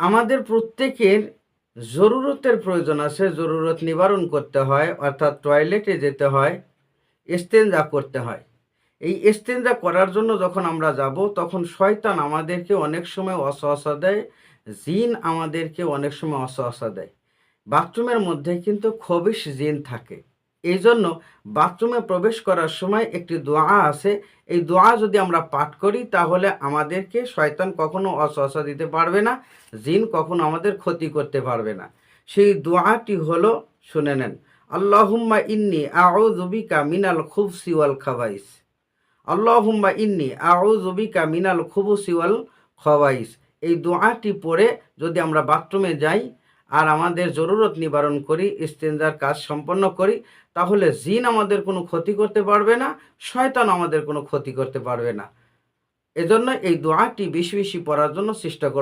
আমাদের প্রত্যেকের জরুরতের প্রয়োজন আছে, জরুরত নিবারণ করতে হয়, অর্থাৎ টয়লেটে যেতে হয়, ইস্তেঞ্জা করতে হয়। এই ইস্তেঞ্জা করার জন্য যখন আমরা যাব তখন শয়তান আমাদেরকে অনেক সময় ওয়াসওয়াসা দেয়, জিন আমাদেরকে অনেক সময় ওয়াসওয়াসা দেয়। বাথরুমের মধ্যে কিন্তু খবিশ জিন থাকে। এই জন্য বাথরুমে প্রবেশ করার সময় একটি দোয়া আছে। এই দোয়া যদি আমরা পাঠ করি তাহলে আমাদেরকে শয়তান কখনো ওয়াসওয়াসা দিতে পারবে না, জিন কখনো আমাদের ক্ষতি করতে পারবে না। সেই দোয়াটি হলো, শুনে নেন, আল্লাহুম্মা ইন্নি আউযু বিকা মিনাল খুবসি ওয়াল খাবাইস। আল্লাহুম্মা ইন্নি আউযু বিকা মিনাল খুবুসি ওয়াল খাবাইস। এই দোয়াটি পড়ে যদি আমরা বাথরুমে যাই আর আমাদের জরুরত নিবারণ করি, ইস্তেঞ্জার কাজ সম্পন্ন করি, তাহলে জিন আমাদের কোনো ক্ষতি করতে পারবে না, শয়তান আমাদের কোনো ক্ষতি করতে পারবে না। এজন্য এই দোয়াটি বেশি বেশি পড়ার জন্য চেষ্টা করব।